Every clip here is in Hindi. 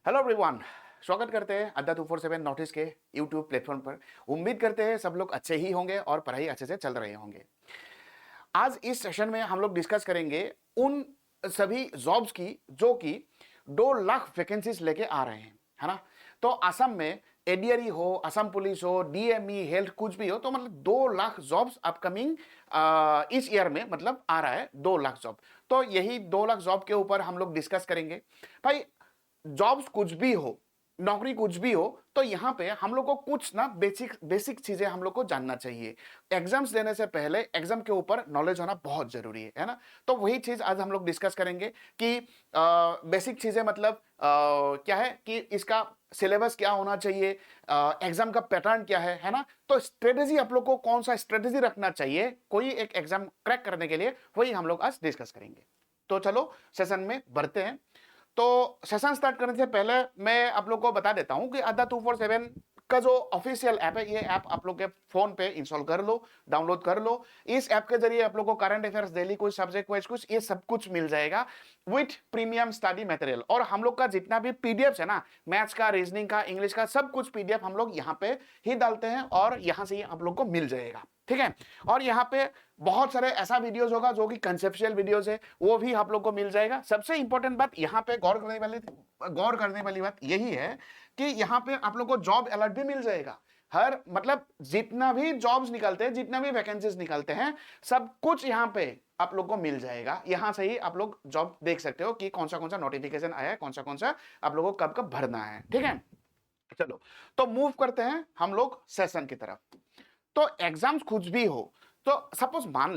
हेलो एवरीवन, स्वागत करते हैं अड्डा 247 नोटिस के यूट्यूब प्लेटफॉर्म पर। उम्मीद करते हैं सब लोग अच्छे ही होंगे और पढ़ाई अच्छे से चल रहे होंगे। आज इस सेशन में हम लोग डिस्कस करेंगे उन सभी जॉब्स की जो कि 2 लाख वैकेंसीज लेके आ रहे हैं, है ना। तो असम में एडीआरई हो, असम पुलिस हो, डीएमई, हेल्थ कुछ भी हो, तो मतलब 2 लाख जॉब्स अपकमिंग इस ईयर में मतलब आ रहा है 2 लाख जॉब। तो यही 2 लाख जॉब के ऊपर हम लोग डिस्कस करेंगे। भाई, जॉब्स कुछ भी हो, नौकरी कुछ भी हो, तो यहां पे हम लोग को कुछ ना बेसिक बेसिक चीजें हम लोग को जानना चाहिए। एग्जाम्स देने से पहले एग्जाम के ऊपर नॉलेज होना बहुत जरूरी है ना। तो वही चीज आज हम लोग डिस्कस करेंगे कि बेसिक चीजें मतलब क्या है कि इसका सिलेबस क्या होना चाहिए, एग्जाम का पैटर्न क्या है ना। तो स्ट्रेटेजी आप लोग को कौन सा स्ट्रेटेजी रखना चाहिए कोई एक एग्जाम क्रैक करने के लिए, वही हम लोग आज डिस्कस करेंगे। तो चलो सेशन में बढ़ते हैं। तो सेशन स्टार्ट करने से पहले मैं आप लोग को बता देता हूं कि अड्डा 247 का जो ऑफिशियल ऐप है, ये ऐप आप लोग के फोन पे इंस्टॉल कर लो, डाउनलोड कर लो। इस ऐप के जरिए आप लोग को करंट अफेयर्स, डेली कुछ, सब्जेक्ट वाइज कुछ, ये सब कुछ मिल जाएगा विथ प्रीमियम स्टडी मटेरियल। और हम लोग का जितना भी पीडीएफ है ना, मैथ्स का, रीजनिंग का, इंग्लिश का, सब कुछ पीडीएफ हम लोग यहाँ पे ही डालते हैं और यहां से ही आप लोग को मिल जाएगा, ठीक है। और यहाँ पे बहुत सारे ऐसा वीडियोस होगा जो कि कंसेप्चुअल वीडियोस है, वो भी आप लोग को मिल जाएगा। सबसे इंपॉर्टेंट बात यहाँ पे गौर करने वाली बात यही है कि यहाँ पे आप लोग को जॉब अलर्ट भी मिल जाएगा। हर मतलब जितना भी जॉब्स निकलते हैं, जितना भी वैकेंसीज निकलते हैं, सब कुछ यहाँ पे आप लोग को मिल जाएगा। यहां से ही आप लोग जॉब देख सकते हो कि कौन सा नोटिफिकेशन आया है, कौन सा आप लोगों को कब कब भरना है, ठीक है। चलो, तो मूव करते हैं हम लोग सेशन की तरफ। तो एग्जाम्स कुछ भी हो, तो सपोज मान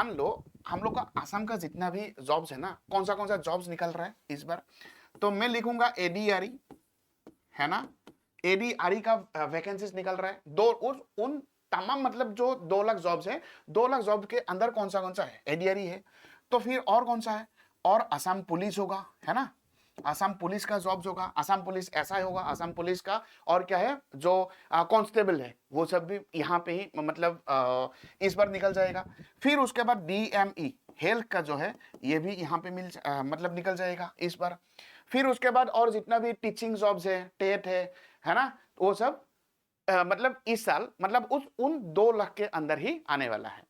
लो हम लोग का आसाम का जितना भी जॉब्स है ना, कौन सा जॉब्स निकल रहा है इस बार, तो मैं लिखूंगा एडीआरई, है ना। एडीआरई का वैकेंसीज निकल रहा है उन तमाम मतलब जो 2 लाख जॉब्स है, 2 लाख जॉब के अंदर कौन सा है, एडीआरई है। तो फिर और कौन सा है, और असम पुलिस होगा, है ना। असम पुलिस का जॉब्स होगा, असम पुलिस ऐसा होगा, असम पुलिस का। और क्या है जो कांस्टेबल है, वो सब भी यहाँ पे ही मतलब इस बार निकल जाएगा। फिर उसके बाद डीएमई हेल्थ का जो है, ये भी यहाँ पे मतलब निकल जाएगा इस बार। फिर उसके बाद और जितना भी टीचिंग जॉब्स है, टेट है ना, वो सब मतलब इस साल मतलब उन 2 लाख के अंदर ही आने वाला है।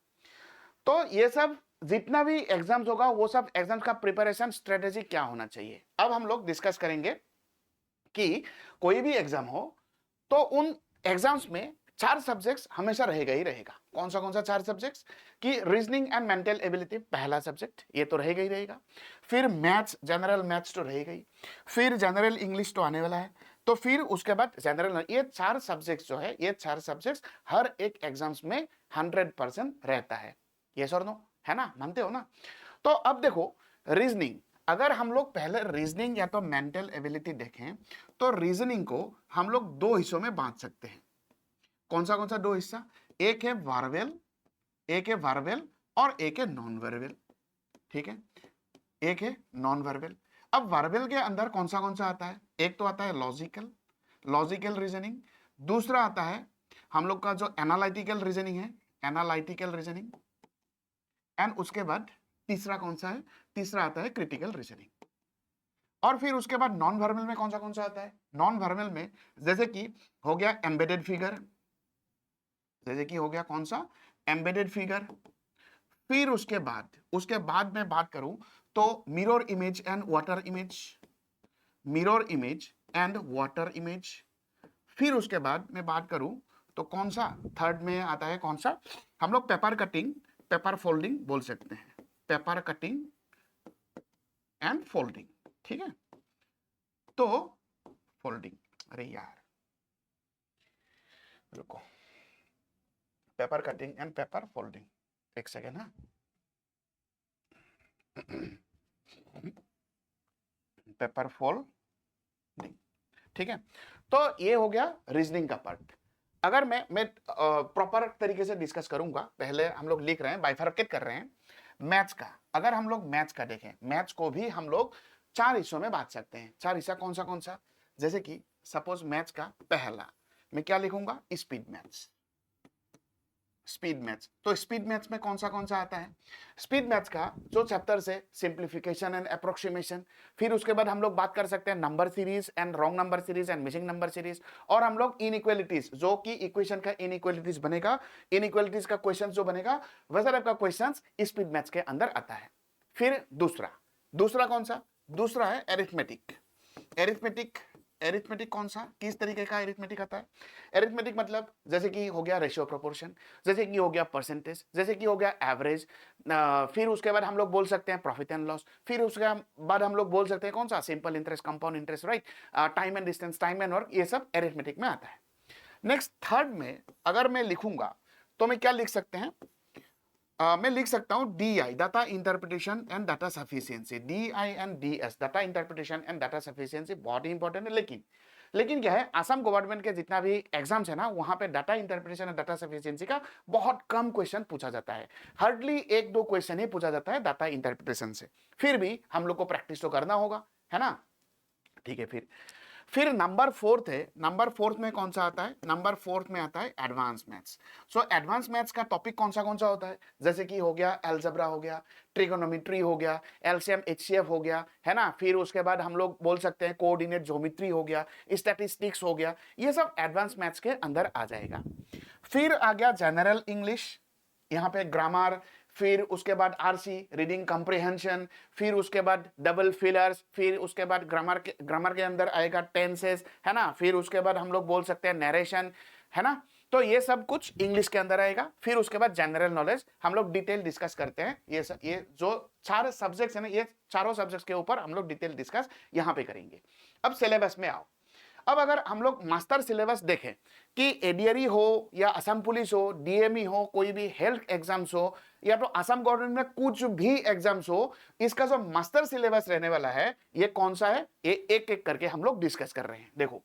तो ये सब जितना भी एग्जाम्स होगा, वो सब एग्जाम्स का प्रिपरेशन स्ट्रेटेजी क्या होना चाहिए, अब हम लोग डिस्कस करेंगे कि कोई भी एग्जाम हो तो उन एग्जाम्स में 4 सब्जेक्ट्स हमेशा रहेगा ही रहेगा। कौन सा 4 सब्जेक्ट्स कि रीजनिंग एंड मेंटल एबिलिटी पहला सब्जेक्ट, ये तो रहेगा ही रहेगा। फिर मैथ्स, जनरल मैथ्स तो रहेगा ही। फिर जनरल इंग्लिश तो आने वाला है। तो फिर उसके बाद जनरल, ये 4 सब्जेक्ट्स जो है, ये 4 सब्जेक्ट्स हर एक एग्जाम्स में 100% रहता है। ये सर नो, है ना, मानते हो ना। तो अब देखो रीजनिंग, अगर हम लोग पहले रीजनिंग या तो मेंटल एबिलिटी देखें, तो रीजनिंग को हम लोग 2 हिस्सों में बांट सकते हैं। कौन सा 2 हिस्सा, एक है वार्वेल, एक है वर्बल और एक है नॉन वर्बल, ठीक है। एक है नॉन वर्बल। अब वर्बल के अंदर कौन सा आता है, एक तो आता है लॉजिकल रीजनिंग, दूसरा आता है हम लोग का जो एनालिटिकल रीजनिंग है, एनालिटिकल रीजनिंग। एंड उसके बाद तीसरा कौन सा है, तीसरा आता है क्रिटिकल रीजनिंग। और फिर उसके बाद नॉन वर्बल में कौन सा आता है, नॉन वर्बल में जैसे कि हो गया एम्बेडेड फिगर, जैसे कि हो गया कौन सा, एम्बेडेड फिगर। फिर उसके बाद मैं बात करूं तो mirror image and water image, mirror image and water image. फिर उसके बाद मैं बात करूं तो कौन सा थर्ड में आता है, कौन सा, हम लोग पेपर कटिंग, पेपर फोल्डिंग बोल सकते हैं, पेपर कटिंग एंड फोल्डिंग, ठीक है। तो फोल्डिंग, अरे यार रुको, paper cutting and paper folding, एक सेकेंड ना। पेपर फोल्डिंग, ठीक है। तो ये हो गया रीजनिंग का पार्ट। अगर मैं प्रॉपर तरीके से डिस्कस करूंगा, पहले हम लोग लिख रहे हैं, बाइफरकेट कर रहे हैं मैथ्स का। अगर हम लोग मैथ्स का देखें, मैथ्स को भी हम लोग 4 हिस्सों में बांट सकते हैं। 4 हिस्सा कौन सा, जैसे कि सपोज मैथ्स का पहला मैं क्या लिखूंगा, स्पीड मैथ्स, स्पीड मैथ्स। तो स्पीड मैथ्स में कौन सा आता है? स्पीड मैथ्स का जो चैप्टर्स है सिंप्लीफिकेशन एंड अप्रोक्सीमेशन, फिर उसके बाद हम लोग बात कर सकते हैं number series and wrong number series and missing number series, और हम लोग इनइक्वालिटीज, जो कि इक्वेशन का इनइक्वालिटीज बनेगा, इनइक्वालिटीज का क्वेश्चन जो बनेगा वैसा टाइप का क्वेश्चन स्पीड मैथ्स के अंदर आता है। फिर दूसरा कौन सा? दूसरा है एरिथमेटिक। एरिथमेटिक कौन सा, किस तरीके का एरिथमेटिक आता है? एरिथमेटिक मतलब जैसे कि हो गया रेशियो प्रोपोर्शन, जैसे कि हो गया परसेंटेज, जैसे कि हो गया एवरेज, फिर उसके बाद हम लोग बोल सकते हैं प्रॉफिट एंड लॉस, फिर उसके बाद हम लोग बोल सकते हैं कौन सा? Simple interest, compound interest, right, time and distance, time and work, ये सब एरिथमेटिक में आता है। नेक्स्ट थर्ड में अगर मैं लिखूंगा तो मैं क्या लिख सकते हैं? मैं लिख सकता हूं DI, data interpretation and data sufficiency. DI and DS, data interpretation and data sufficiency, बहुत ही इंपॉर्टेंट है। लेकिन क्या है, असम गवर्नमेंट के जितना भी एग्जाम्स है ना, वहां पे data interpretation and data sufficiency का बहुत कम क्वेश्चन पूछा जाता है। हार्डली 1-2 क्वेश्चन ही पूछा जाता है डाटा इंटरप्रिटेशन से। फिर भी हम लोग को प्रैक्टिस तो करना होगा, है ना? ठीक है। फिर नंबर फोर्थ है। नंबर फोर्थ में कौन सा आता है? नंबर फोर्थ में आता है advance maths. So advance maths का टॉपिक कौन सा होता है? जैसे कि हो गया अलजेब्रा, हो गया ट्रिगोनोमेट्री, हो गया एलसीएम एचसीएफ, हो गया, है ना? फिर उसके बाद हम लोग बोल सकते हैं कोऑर्डिनेट ज्योमेट्री, हो गया स्टैटिस्टिक्स, हो गया, ये सब एडवांस मैथ्स के अंदर आ जाएगा। फिर आ गया जनरल इंग्लिश, यहाँ पे ग्रामर, फिर उसके बाद आरसी रीडिंग कॉम्प्रिहेंशन, फिर उसके बाद डबल फिलर्स, फिर उसके बाद ग्रामर के अंदर आएगा टेंसेस, है ना? फिर उसके बाद हम लोग बोल सकते हैं नरेशन, है ना? तो ये सब कुछ इंग्लिश के अंदर आएगा। फिर उसके बाद जनरल नॉलेज हम लोग डिटेल डिस्कस करते हैं। ये जो 4 सब्जेक्ट्स है ना, ये चारों सब्जेक्ट्स के ऊपर हम लोग डिटेल डिस्कस यहाँ पे करेंगे। अब सिलेबस में आओ। अब अगर हम लोग मास्टर सिलेबस देखें कि एडीआरई हो या असम पुलिस हो, डीएमई हो, कोई भी हेल्थ एग्जाम्स हो, या तो असम गवर्नमेंट में कुछ भी एग्जाम्स हो, इसका जो मास्टर सिलेबस रहने वाला है ये कौन सा है, ये एक एक करके हम लोग डिस्कस कर रहे हैं। देखो,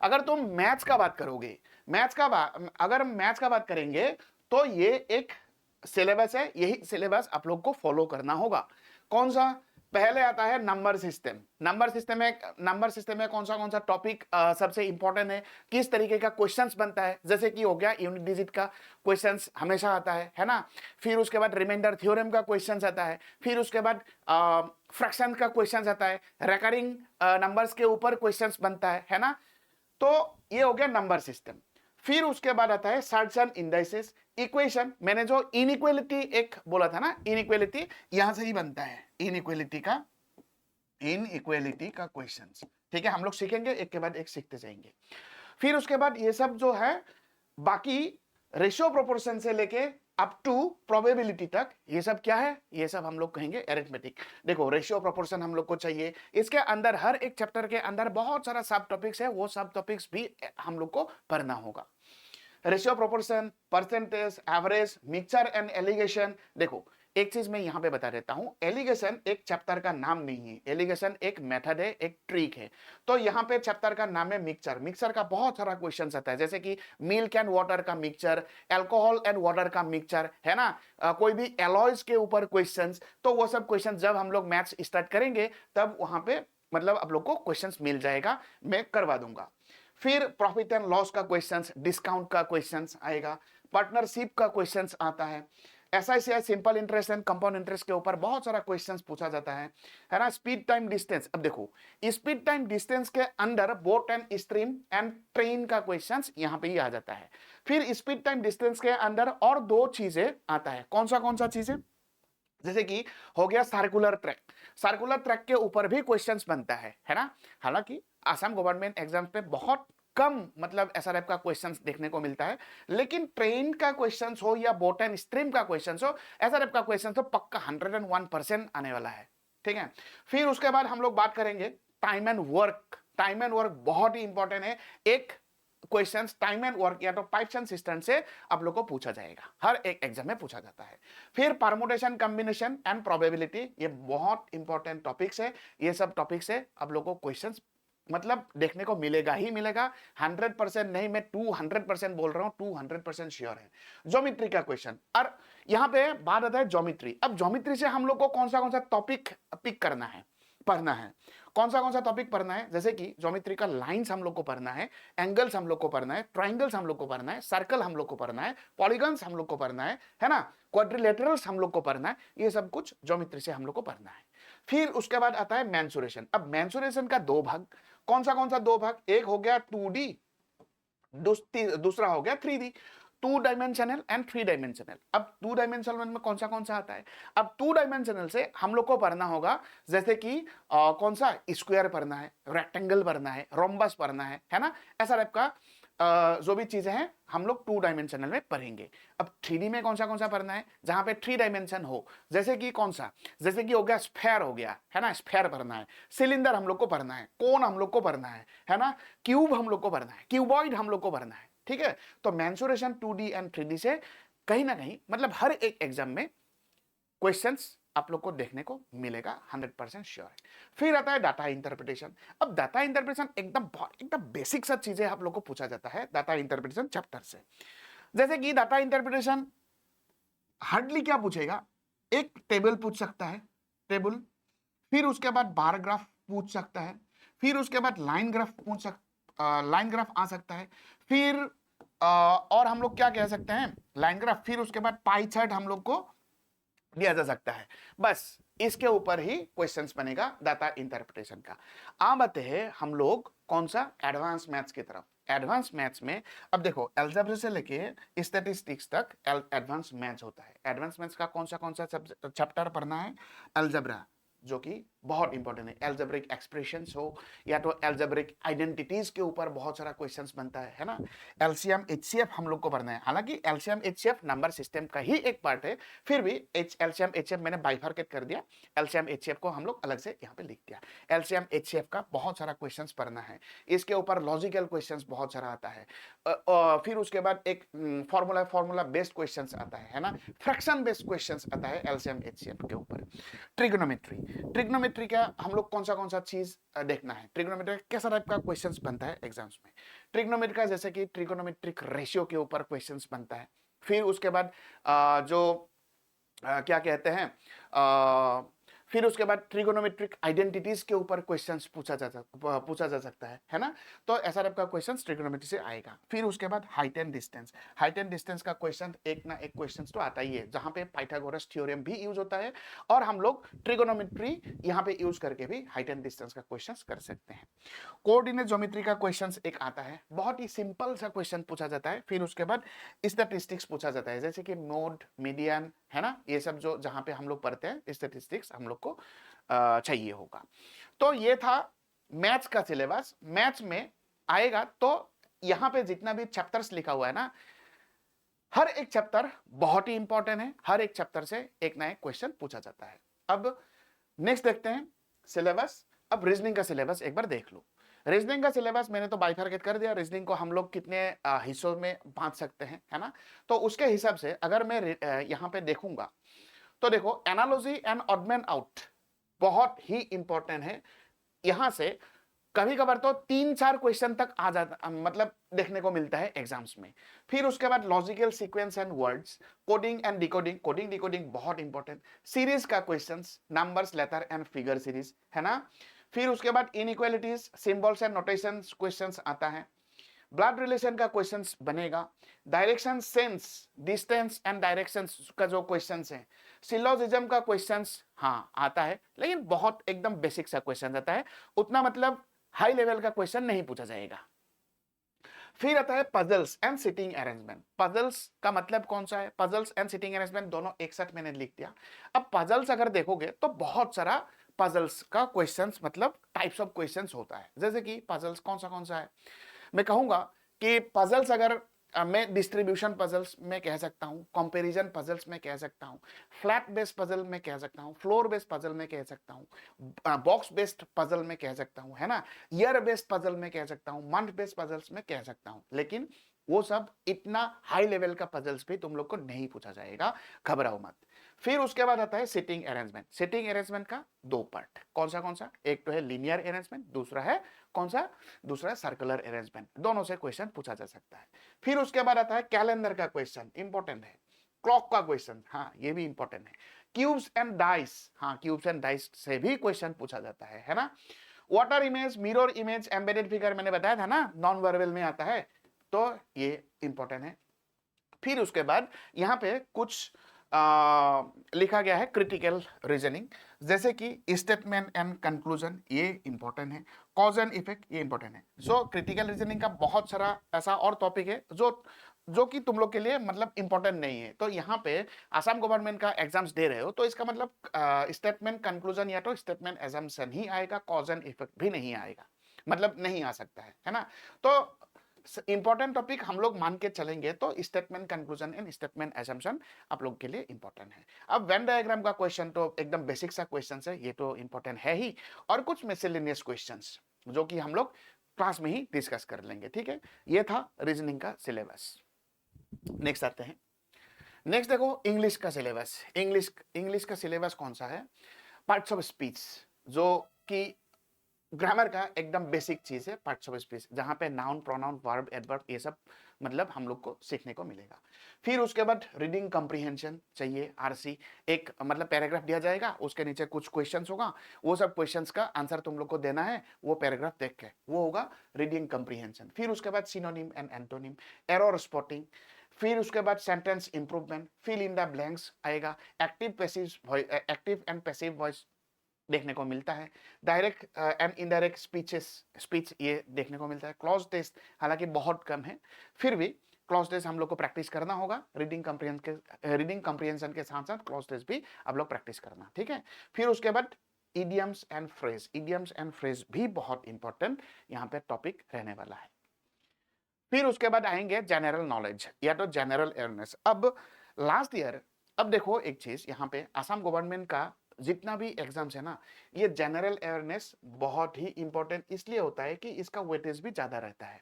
अगर तुम मैथ्स का बात करोगे, अगर मैथ्स का बात करेंगे तो ये एक सिलेबस है, यही सिलेबस आप लोग को फॉलो करना होगा। कौन सा? पहले आता है नंबर सिस्टम। नंबर सिस्टम में कौन सा टॉपिक सबसे इंपॉर्टेंट है, किस तरीके का क्वेश्चंस बनता है, जैसे कि हो गया यूनिट डिजिट का क्वेश्चंस हमेशा आता है ना? फिर उसके बाद रिमाइंडर थ्योरम का क्वेश्चंस आता है, फिर उसके बाद फ्रैक्शन का क्वेश्चंस आता है, रिकरिंग नंबर्स के ऊपर क्वेश्चंस बनता है ना? तो ये हो गया नंबर सिस्टम। फिर उसके बाद आता है सर्च एंड इंडाइसेस, इक्वेशन। मैंने जो इनइक्वालिटी एक बोला था ना, इनइक्वालिटी यहां से ही बनता है, इनइक्वालिटी का क्वेश्चंस। ठीक है, हम लोग सीखेंगे, एक के बाद एक सीखते जाएंगे। फिर उसके बाद ये सब जो है बाकी रेशियो प्रोपोर्शन से लेके अप टू प्रोबेबिलिटी तक, ये सब क्या है? ये सब हम लोग कहेंगे एरिथमेटिक। देखो, रेशियो प्रोपोर्शन हम लोग को चाहिए, इसके अंदर हर एक चैप्टर के अंदर बहुत सारा सब टॉपिक्स है, वो सब टॉपिक्स भी हम लोग को पढ़ना होगा। Ratio proportion, percentage, average, mixture and allegation. देखो, एक चीज मैं यहां पे बता देता हूं, एलिगेशन एक चैप्टर का नाम नहीं है, एलिगेशन एक मेथड है, एक ट्रिक है। तो यहां पे चैप्टर का नाम है मिक्सचर। मिक्सचर का बहुत सारा क्वेश्चन आता है, जैसे कि मिल्क एंड वाटर का मिक्सचर, अल्कोहल एंड वाटर का मिक्सचर, है ना? कोई भी एलॉयज के ऊपर क्वेश्चंस। तो वो सब क्वेश्चन जब हम लोग मैथ्स स्टार्ट करेंगे तब वहां पे मतलब आप लोग को क्वेश्चंस मिल जाएगा, मैं करवा दूंगा। फिर प्रॉफिट एंड लॉस का क्वेश्चंस, डिस्काउंट का क्वेश्चंस आएगा, पार्टनरशिप का क्वेश्चंस आता है, SI CI simple interest and compound interest के ऊपर बहुत सारा क्वेश्चंस पूछा जाता है ना? Speed time distance. अब देखो, स्पीड टाइम डिस्टेंस के अंदर boat and stream and train का क्वेश्चंस यहां पे ही आ जाता है। फिर स्पीड टाइम डिस्टेंस के अंदर और 2 चीजें आता है। कौन सा चीजें? जैसे कि हो गया सर्कुलर ट्रैक के ऊपर भी क्वेश्चंस बनता है ना? हालांकि असम गवर्नमेंट एग्जाम पे बहुत कम मतलब ऐसा टाइप का क्वेश्चंस देखने को मिलता है, लेकिन ट्रेन का क्वेश्चंस हो या बोट एंड स्ट्रीम का क्वेश्चंस हो, ऐसा टाइप का क्वेश्चंस तो पक्का 101% आने वाला है। ठीक है। फिर उसके बाद हम लोग बात करेंगे time and work. Time and work बहुत ही इंपॉर्टेंट है। एक क्वेश्चंस टाइम एंड वर्क या तो पाइप्स एंड सिस्टम से आप लोग को पूछा जाएगा, हर एक एग्जाम में पूछा जाता है। फिर परमुटेशन, कॉम्बिनेशन एंड प्रोबेबिलिटी, ये बहुत इंपॉर्टेंट टॉपिक्स है। ये सब टॉपिक्स है आप लोग को क्वेश्चंस मतलब देखने को मिलेगा ही मिलेगा। 100% नहीं, मैं 200% बोल रहा हूं, 200% श्योर है। ज्योमेट्री का क्वेश्चन, और यहां पे बात आता है ज्योमेट्री। अब ज्योमेट्री से हम लोग को कौन सा टॉपिक पिक करना है, पढ़ना है। कौन सा टॉपिक पढ़ना है, जैसे कि ज्योमेट्रिकल लाइंस हम लोग को पढ़ना है, एंगल्स हम लोग को पढ़ना है, ट्राइंगल्स हम लोग को पढ़ना है, सर्कल हम लोग को पढ़ना है, पॉलीगन्स हम लोग को पढ़ना है ना, क्वाड्रिलेटरल्स हम लोग को पढ़ना है, ये सब कुछ ज्योमेट्री से हम लोग को पढ़ना है। फिर उसके बाद आता है मेंसुरेशन। अब मेंसुरेशन का दो भाग, कौन सा दो भाग, एक हो गया 2D, दूसरा हो गया 3D, 2 डायमेंशनल एंड 3 डायमेंशनल। अब 2 डायमेंशनल में कौन सा आता है, अब 2 डायमेंशनल से हम लोग को पढ़ना होगा, जैसे कि कौन सा स्क्वायर पढ़ना है, रेक्टेंगल पढ़ना है, रोम्बस पढ़ना है ना, ऐसा टाइप का जो भी चीजें हैं हम लोग 2 डायमेंशनल में पढ़ेंगे। अब 3D में कौन सा पढ़ना है, जहां पे 3 डायमेंशन हो, जैसे कि कौन सा, जैसे कि हो गया स्फेयर, हो गया है ना, स्फेयर पढ़ना है, सिलेंडर हम लोग को पढ़ना है, कोन हम लोग को पढ़ना है ना, क्यूब हम लोग को पढ़ना है, क्यूबॉइड हम लोग को पढ़ना है, ठीक है। तो मेंसुरेशन 2D एंड 3D से कहीं ना कहीं मतलब हर एक एग्जाम में क्वेश्चंस आप लोग को देखने को मिलेगा, 100% श्योर है। फिर आता है डाटा इंटरप्रिटेशन। अब डाटा इंटरप्रिटेशन एकदम बेसिक सा चीजें आप लोग को पूछा जाता है डाटा इंटरप्रिटेशन चैप्टर से। जैसे कि डाटा इंटरप्रिटेशन हार्डली क्या पूछेगा, एक टेबल पूछ सकता है, टेबल, फिर उसके बाद बार ग्राफ पूछ सकता है, फिर उसके बाद लाइन ग्राफ आ सकता है, फिर और हम लोग क्या कह सकते हैं, लाइन ग्राफ, फिर उसके बाद पाई चार्ट हम लोग को दिया जा सकता है। बस इसके ऊपर ही क्वेश्चंस बनेगा डाटा इंटरप्रिटेशन का। अब आते हैं हम लोग कौन सा, एडवांस मैथ्स की तरफ। एडवांस मैथ्स में अब देखो अलजेब्रा से लेके स्टैटिस्टिक्स तक एडवांस मैथ्स होता है। एडवांस मैथ्स का कौन सा चैप्टर पढ़ना है, अलजेब्रा, जो कि बहुत इंपॉर्टेंट है। एल्जेब्रिक एक्सप्रेशंस हो या तो एल्जेब्रिक आइडेंटिटीज के ऊपर बहुत सारा क्वेश्चंस बनता है ना। एलसीएम एचसीएफ हम लोग को पढ़ना है, हालांकि एलसीएम एचसीएफ नंबर सिस्टम का ही एक पार्ट है, फिर भी एलसीएम एचसीएफ मैंने बाइफरकेट कर दिया, एलसीएम एचसीएफ को हम लोग अलग से यहाँ पे लिख दिया। एलसीएम एचसीएफ का बहुत सारा क्वेश्चंस पढ़ना है, इसके ऊपर लॉजिकल क्वेश्चंस बहुत सारा आता है। फिर उसके बाद एक फॉर्मूला बेस्ड क्वेश्चंस आता है ना, फ्रैक्शन बेस्ड क्वेश्चंस आता है एलसीएम एचसीएफ के ऊपर। ट्रिग्नोमेट्री का हम लोग कौन सा चीज देखना है, ट्रिग्नोमेट्री कैसा टाइप का क्वेश्चंस बनता है एग्जाम्स में। ट्रिग्नोमेट्री का जैसे कि ट्रिग्नोमेट्रिक रेशियो के ऊपर क्वेश्चंस बनता है। फिर उसके बाद क्या कहते हैं, फिर उसके बाद ट्रिगोनोमेट्रिक आइडेंटिटीज के ऊपर क्वेश्चंस पूछा जा सकता है ना। तो ऐसा टाइप का क्वेश्चंस ट्रिगोनोमेट्री से आएगा। फिर उसके बाद हाइट एंड डिस्टेंस का क्वेश्चन एक ना एक क्वेश्चन तो आता ही है, जहां पे पाइथागोरस थ्योरम भी यूज होता है, और हम लोग ट्रिगोनोमेट्री यहाँ पे यूज करके भी हाइट एंड डिस्टेंस का क्वेश्चन कर सकते हैं। कोऑर्डिनेट ज्योमेट्री का क्वेश्चन एक आता है, बहुत ही सिंपल सा क्वेश्चन पूछा जाता है। फिर उसके बाद स्टैटिस्टिक्स पूछा जाता है, जैसे कि मोड, मीडियन, है ना, ये सब जो जहां पे हम लोग पढ़ते हैं स्टैटिस्टिक्स हम लोग को चाहिए होगा। तो ये था मैथ्स का सिलेबस। मैथ्स में आएगा तो यहां पे जितना भी चैप्टर्स लिखा हुआ है ना, हर एक चैप्टर बहुत ही इंपॉर्टेंट है, हर एक चैप्टर से एक ना एक क्वेश्चन पूछा जाता है। अब नेक्स्ट देखते हैं सिलेबस। अब रीजनिंग का सिलेबस एक बार देख लो। रीजनिंग का सिलेबस मैंने तो बाइफरकेट कर दिया, रीजनिंग को हम लोग कितने हिस्सों में बांट सकते हैं, है ना। तो उसके हिसाब से अगर मैं यहाँ पे देखूंगा तो देखो, analogy and odd man out बहुत ही इंपॉर्टेंट है। यहां से कभी कभार तो 3-4 क्वेश्चन तक आ जाता, मतलब देखने को मिलता है एग्जाम्स में। फिर उसके बाद logical sequence and words, coding and decoding बहुत इंपॉर्टेंट, सीरीज का questions, numbers, letter and figure series, है ना। फिर उसके बाद inequalities, symbols and notations questions आता है। ब्लड रिलेशन का क्वेश्चंस बनेगा। Direction sense, distance and directions का जो क्वेश्चंस है। सिलोजिज्म का क्वेश्चंस हाँ आता है, लेकिन बहुत एकदम बेसिक सा क्वेश्चन आता है, उतना मतलब हाई लेवल का क्वेश्चन नहीं पूछा जाएगा। फिर आता है puzzles and sitting arrangement. Puzzles का मतलब कौन सा है, पजल्स एंड सिटिंग अरेंजमेंट दोनों एक साथ मैंने लिख दिया। अब पजल्स अगर देखोगे तो बहुत सारा पजल्स का क्वेश्चंस मतलब टाइप्स ऑफ क्वेश्चंस होता है। जैसे कि पजल्स कौन सा है, मैं कहूंगा कि पजल्स अगर मैं डिस्ट्रीब्यूशन पजल्स में कह सकता हूं, कंपैरिजन पजल्स में कह सकता हूं, फ्लैट बेस्ड पजल में कह सकता हूं, फ्लोर बेस्ड पजल में कह सकता हूं, बॉक्स बेस्ड पजल में कह सकता हूं, है ना, ईयर बेस्ड पजल में कह सकता हूं, मंथ बेस्ड पजल्स में कह सकता हूं। लेकिन वो सब इतना हाई लेवल का पजल्स भी तुम लोग को नहीं पूछा जाएगा, घबराओ मत। फिर उसके बाद आता है सिटिंग अरेंजमेंट। सिटिंग अरेंजमेंट का 2 पार्ट, कौन सा, एक तो है लीनियर अरेंजमेंट, दूसरा है कौन सा, दूसरा है सर्कुलर अरेंजमेंट। दोनों से क्वेश्चन पूछा जा सकता है। फिर उसके बाद आता है कैलेंडर का क्वेश्चन, इंपॉर्टेंट है। क्लॉक का क्वेश्चन, हाँ ये भी इंपॉर्टेंट है। क्यूब्स एंड डाइस, हाँ क्यूब्स एंड डाइस से भी क्वेश्चन पूछा जाता है ना। Water image, mirror image, embedded figure मैंने बताया था ना, नॉन वर्बल में आता है, तो ये इंपॉर्टेंट है। फिर उसके बाद यहाँ पे कुछ लिखा गया है क्रिटिकल रीजनिंग, जैसे कि स्टेटमेंट एंड कंक्लूजन, ये इंपॉर्टेंट है। कॉज एंड इफेक्ट, ये इंपॉर्टेंट है। सो क्रिटिकल रीजनिंग का बहुत सारा ऐसा और टॉपिक है जो कि तुम लोग के लिए मतलब इंपॉर्टेंट नहीं है। तो यहाँ पे आसाम गवर्नमेंट का एग्जाम्स दे रहे हो तो इसका मतलब स्टेटमेंट कंक्लूजन या तो स्टेटमेंट एजम्पशन ही आएगा, कॉज एंड इफेक्ट भी नहीं आएगा, मतलब नहीं आ सकता है ना। तो इंपॉर्टेंट टॉपिक हम लोग मान के चलेंगे तो statement conclusion and statement assumption आप लोग के लिए इंपॉर्टेंट है। अब वेन डायग्राम का क्वेश्चन तो एकदम बेसिक सा क्वेश्चन है, ये तो इंपॉर्टेंट है ही, और कुछ मिसलेनियस क्वेश्चंस जो कि हम लोग क्लास में ही डिस्कस कर लेंगे, ठीक है। ये था रीजनिंग का सिलेबस। नेक्स्ट आते हैं। नेक्स्ट देखो इंग्लिश का सिलेबस। इंग्लिश का सिलेबस कौन सा है? पार्ट्स ऑफ स्पीच, जो कि ग्रामर का एकदम बेसिक चीज है। पार्ट्स ऑफ स्पीच जहां पे नाउन, प्रोनाउन, वर्ब, एडवर्ब, ये सब मतलब हम लोग को सीखने को मिलेगा। फिर उसके बाद रीडिंग कॉम्प्रिहेंशन चाहिए, आरसी, एक मतलब पैराग्राफ दिया जाएगा, उसके नीचे कुछ क्वेश्चंस होगा, वो सब क्वेश्चंस का आंसर तुम लोग को देना है, वो पैराग्राफ देख के, वो होगा रीडिंग कॉम्प्रिहेंशन। फिर उसके बाद synonym and antonym, error spotting, फिर उसके बाद sentence improvement, fill in the blanks आएगा, एक्टिव एंड पैसिव वॉइस देखने को मिलता है, डायरेक्ट एंड इनडायरेक्ट स्पीच ये देखने को मिलता है, क्लॉज टेस्ट हालांकि बहुत कम है, फिर भी क्लॉज टेस्ट हम लोग को प्रैक्टिस करना होगा। रीडिंग कॉम्प्रिहेंशन के साथ साथ क्लॉज टेस्ट भी आप लोग प्रैक्टिस करना, ठीक है। फिर उसके बाद इडियम्स एंड फ्रेज भी बहुत इंपॉर्टेंट यहाँ पे टॉपिक रहने वाला है। फिर उसके बाद आएंगे जनरल नॉलेज या तो जनरल अवेयरनेस। अब लास्ट ईयर, अब देखो एक चीज यहाँ पे आसाम गवर्नमेंट का जितना भी एग्जाम्स है ना, ये जनरल अवेयरनेस बहुत ही इंपॉर्टेंट इसलिए होता है कि इसका वेटेज भी ज्यादा रहता है।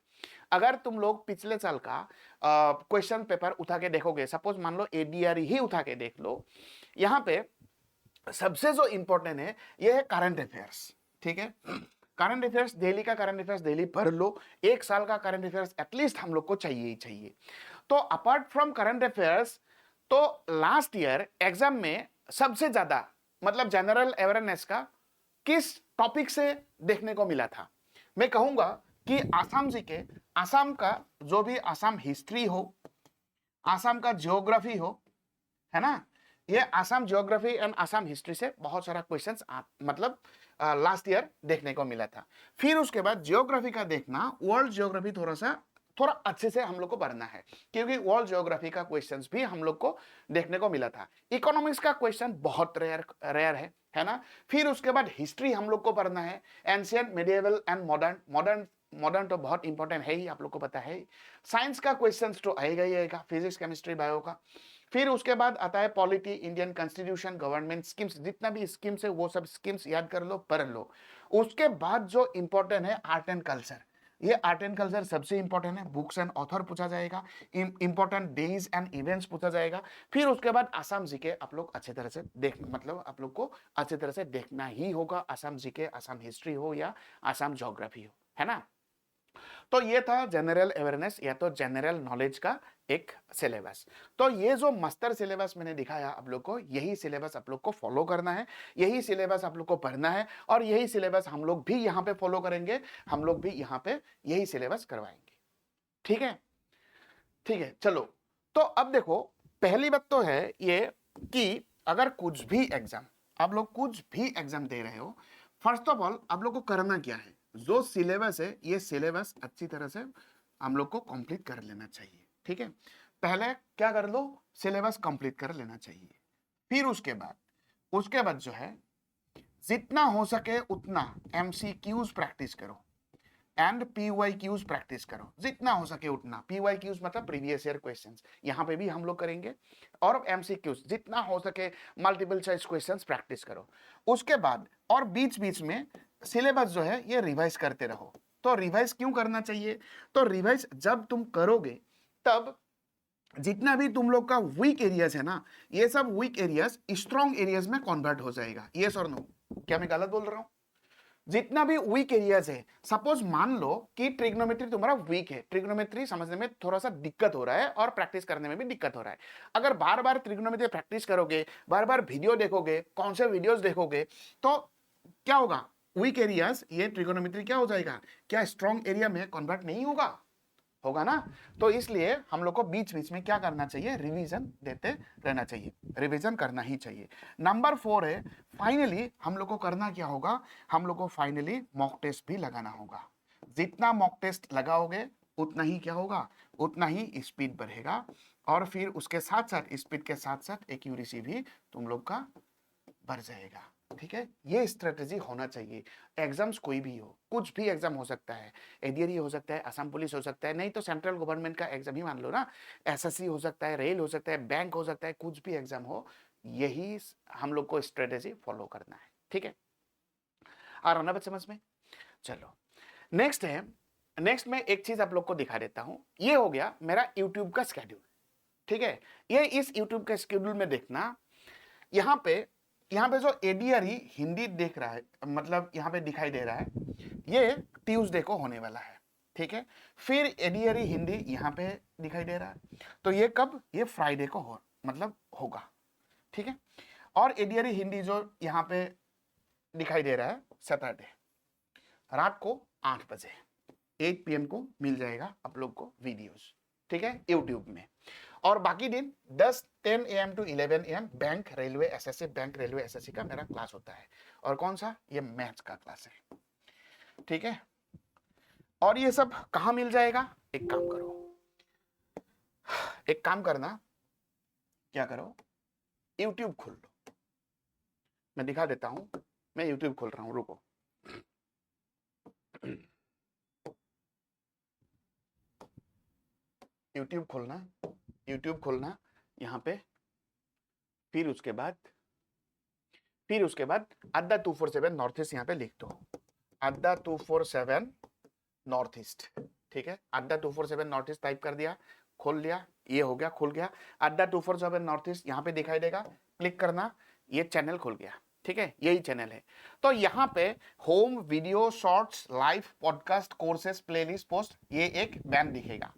अगर तुम लोग पिछले साल का क्वेश्चन पेपर उठा के देखोगे, सपोज मान लो एडीआर ही उठा के देख लो, यहाँ पे सबसे जो इंपॉर्टेंट है ये है करंट अफेयर्स, ठीक है। करंट अफेयर्स, डेली का करंट अफेयर्स डेली पढ़ लो, एक साल का करंट अफेयर्स एटलीस्ट हम लोग को चाहिए ही चाहिए। तो अपार्ट फ्रॉम करंट अफेयर्स, तो लास्ट ईयर एग्जाम में सबसे ज्यादा मतलब जनरल अवेयरनेस का किस टॉपिक से देखने को मिला था? मैं कहूंगा कि आसाम जी के, आसाम का जो भी आसाम हिस्ट्री हो, आसाम का ज्योग्राफी हो, है ना, ये Assam geography and Assam history से बहुत सारा क्वेश्चंस मतलब लास्ट ईयर देखने को मिला था। फिर उसके बाद ज्योग्राफी का देखना, वर्ल्ड ज्योग्राफी थोड़ा अच्छे से हम लोग को पढ़ना है, क्योंकि वर्ल्ड ज्योग्राफी का क्वेश्चंस भी हम लोग को देखने को मिला था। इकोनॉमिक्स का क्वेश्चन बहुत रेयर है ना। फिर उसके बाद हिस्ट्री हम लोग को पढ़ना है, एंशियंट, मिडिएवल एंड मॉडर्न तो बहुत इंपॉर्टेंट है ही, आप लोग को पता है। साइंस का क्वेश्चंस तो आएगा ही आएगा, फिजिक्स, केमिस्ट्री, बायो का। फिर उसके बाद आता है polity, Indian constitution, government schemes, जितना भी स्कीम्स है वो सब स्कीम्स याद कर लो, पढ़ लो। उसके बाद जो इंपॉर्टेंट है आर्ट एंड कल्चर, ये आर्ट एंड कल्चर सबसे इंपॉर्टेंट है। बुक्स एंड ऑथर पूछा जाएगा, इंपॉर्टेंट डेज एंड इवेंट्स पूछा जाएगा। फिर उसके बाद आसाम जीके आप लोग अच्छे तरह से मतलब आप लोग को अच्छे तरह से देखना ही होगा, आसाम जीके, आसाम हिस्ट्री हो या आसाम ज्योग्राफी हो, है ना। तो ये था जनरल अवेयरनेस या तो जनरल नॉलेज का एक सिलेबस। तो ये जो मास्टर सिलेबस मैंने दिखाया आप लोग को, यही सिलेबस आप लोग को फॉलो करना है, यही सिलेबस आप लोग को पढ़ना है, और यही सिलेबस हम लोग भी यहाँ पे फॉलो करेंगे, हम लोग भी यहाँ पे यही सिलेबस करवाएंगे, ठीक है। ठीक है, चलो। तो अब देखो, पहली बात तो है ये कि अगर कुछ भी एग्जाम, आप लोग कुछ भी एग्जाम दे रहे हो, फर्स्ट ऑफ ऑल आप लोग को करना क्या है, जो सिलेबस है ये सिलेबस अच्छी तरह से हम लोग को कंप्लीट कर लेना चाहिए, ठीक है। पहले क्या कर लो, सिलेबस कंप्लीट कर लेना चाहिए। फिर उसके बाद जो है, जितना हो सके उतना एमसीक्यूज प्रैक्टिस करो एंड पीवाईक्यूज प्रैक्टिस करो, जितना हो सके उतना। पीवाईक्यूज मतलब प्रीवियस ईयर क्वेश्चंस, यहां पे भी हम लोग करेंगे, और एमसीक्यूज जितना हो सके मल्टीपल चॉइस क्वेश्चंस प्रैक्टिस करो। उसके बाद और बीच बीच में सिलेबस जो है ये रिवाइज करते रहो। तो रिवाइज क्यों करना चाहिए? तो रिवाइज जब तुम करोगे तब जितना भी तुम लोग का वीक एरियाज है ना, ये सब वीक एरियाज स्ट्रॉन्ग एरियाज में कन्वर्ट हो जाएगा। यस और नो? क्या मैं गलत बोल रहा हूं? जितना भी वीक एरियाज है, सपोज मान लो कि ट्रिग्नोमेट्री तुम्हारा वीक है, ट्रिग्नोमेट्री समझने में थोड़ा सा दिक्कत हो रहा है और प्रैक्टिस करने में भी दिक्कत हो रहा है। अगर बार बार ट्रिग्नोमेट्री प्रैक्टिस करोगे, बार बार वीडियो देखोगे, कौन से वीडियोस देखोगे, तो क्या होगा, वीक एरियाज, ये ट्रिगोनोमेट्री क्या हो जाएगा, क्या स्ट्रॉन्ग एरिया में कन्वर्ट नहीं होगा, होगा ना। तो इसलिए हम लोग को बीच बीच में क्या करना चाहिए, रिवीजन देते रहना चाहिए, रिवीजन करना ही चाहिए। नंबर 4 है, फाइनली हम लोग को करना क्या होगा, हम लोग को फाइनली मॉक टेस्ट भी लगाना होगा। जितना मॉक टेस्ट लगाओगे उतना ही क्या होगा, उतना ही स्पीड बढ़ेगा, और फिर उसके साथ साथ स्पीड के साथ साथ एक्यूरेसी भी तुम लोग का बढ़ जाएगा। ठीक है, ये स्ट्रेटेजी होना चाहिए। एग्जाम्स कोई भी हो, कुछ भी एग्जाम हो सकता है, एडीआरई हो सकता है, असम पुलिस हो सकता है, नहीं तो सेंट्रल गवर्नमेंट का एग्जाम ही मान लो ना, एसएससी हो सकता है, रेल हो सकता है, बैंक हो सकता है, कुछ भी एग्जाम हो, यही हम लोग को स्ट्रेटेजी फॉलो करना है। ठीक है, आ रहा ना बात समझ में। चलो नेक्स्ट है, नेक्स्ट में एक चीज आप लोग को दिखा देता हूं। ये हो गया मेरा यूट्यूब का स्केड्यूल। ठीक है, ये इस यूट्यूब के स्केड्यूल में देखना, यहाँ पे जो एडीआरई हिंदी देख रहा है, मतलब यहाँ पे दिखाई दे रहा है, ये ट्यूसडे को होने वाला है। ठीक है, फिर एडीआरई हिंदी यहाँ पे दिखाई दे रहा है, तो ये कब, ये फ्राइडे को हो, मतलब होगा। ठीक है, और एडीआरई हिंदी जो यहाँ पे दिखाई दे रहा है, सैटरडे रात को 8 बजे 8 PM को मिल जाएगा आप लोग को वीडियोस। ठीक है, यूट्यूब में। और बाकी दिन 10 AM to 11 AM bank railway SSC, bank railway SSC का मेरा क्लास होता है। और कौन सा, ये मैथ्स का क्लास है। ठीक है, और ये सब कहां मिल जाएगा, एक काम करो, एक काम करना, क्या करो, यूट्यूब खोल लो। मैं दिखा देता हूं, मैं यूट्यूब खोल रहा हूं, रुको। यूट्यूब खोलना, यूट्यूब खोलना यहाँ पे, फिर उसके बाद अड्डा 247 नॉर्थ ईस्ट यहाँ पे लिख दो, अड्डा 247 नॉर्थ ईस्ट। ठीक है, अड्डा 247 नॉर्थ ईस्ट टाइप कर दिया, खोल लिया, ये हो गया, खुल गया अड्डा 247 नॉर्थ ईस्ट, यहाँ पे दिखाई देगा, क्लिक करना, ये चैनल खुल गया। ठीक है, यही चैनल है। तो यहाँ पे home, video, shorts, live, podcast, courses, playlist, post, ये एक बैन दिखेगा।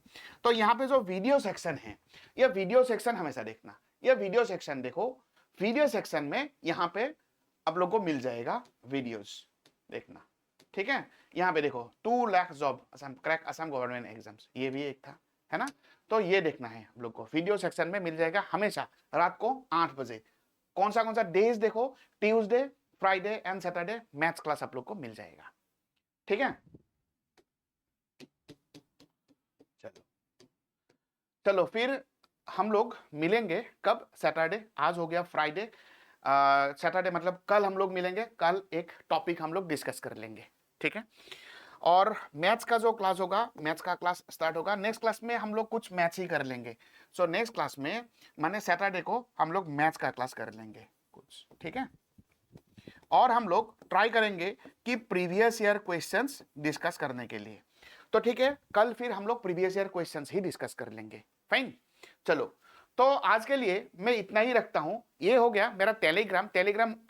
तो यहाँ पे जो वीडियो सेक्शन है, ये वीडियो सेक्शन हमेशा देखना, ये वीडियो सेक्शन देखो, वीडियो सेक्शन में यहाँ पे आप लोग को मिल जाएगा वीडियोस, देखना। ठीक है, यहाँ पे देखो 2 lakh job Assam crack Assam government exams, ये भी एक था, है ना। तो ये देखना है आप लोग को, वीडियो सेक्शन में मिल जाएगा हमेशा रात को 8 बजे। कौन सा डेज देखो, Tuesday, Friday and Saturday maths class आप लोग को मिल जाएगा। ठीक है, चलो फिर हम लोग मिलेंगे कब, सैटरडे, आज हो गया फ्राइडे, सैटरडे मतलब कल हम लोग मिलेंगे, कल एक टॉपिक हम लोग डिस्कस कर लेंगे। ठीक है, और मैथ्स का जो क्लास होगा, मैथ्स का क्लास स्टार्ट होगा, नेक्स्ट क्लास में हम लोग कुछ मैथ्स ही कर लेंगे। सो नेक्स्ट क्लास में माने सैटरडे को हम लोग मैथ्स का क्लास कर लेंगे कुछ। ठीक है, और हम लोग ट्राई करेंगे कि प्रीवियस ईयर क्वेश्चंस डिस्कस करने के लिए। तो ठीक है, कल फिर हम लोग प्रीवियस ईयर क्वेश्चंस ही डिस्कस कर लेंगे। फाइन, चलो तो आज के लिए मैं इतना ही रखता हूं। ये हो गया मेरा टेलीग्राम,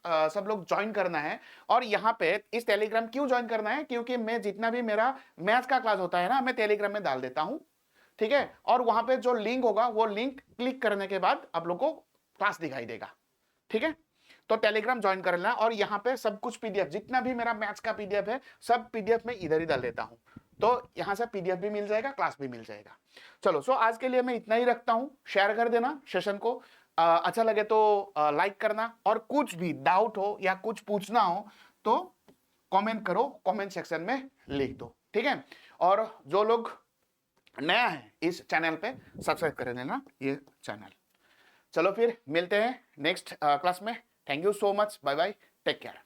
सब लोग ज्वाइन करना है। और यहाँ पे इस टेलीग्राम क्यों ज्वाइन करना है, क्योंकि मैं जितना भी मेरा मैथ्स का क्लास होता है ना, मैं टेलीग्राम में डाल देता हूं। ठीक है, और वहां पे जो लिंक होगा, वो लिंक क्लिक करने के बाद आप लोग को क्लास दिखाई देगा। ठीक है, तो टेलीग्राम ज्वाइन कर लेना, और यहाँ पे सब कुछ पीडीएफ, जितना भी मेरा मैथ्स का पीडीएफ है, सब पीडीएफ में इधर ही डाल देता हूं। तो यहां से पीडीएफ भी मिल जाएगा, क्लास भी मिल जाएगा। चलो, सो आज के लिए मैं इतना ही रखता हूं। शेयर कर देना सेशन को, अच्छा लगे तो लाइक करना, और कुछ भी डाउट हो या कुछ पूछना हो तो कमेंट करो, कमेंट सेक्शन में लिख दो। ठीक है, और जो लोग नया है इस चैनल पे, सब्सक्राइब कर देना ये चैनल। चलो फिर मिलते हैं नेक्स्ट क्लास में। Thank you so much, bye bye, take care.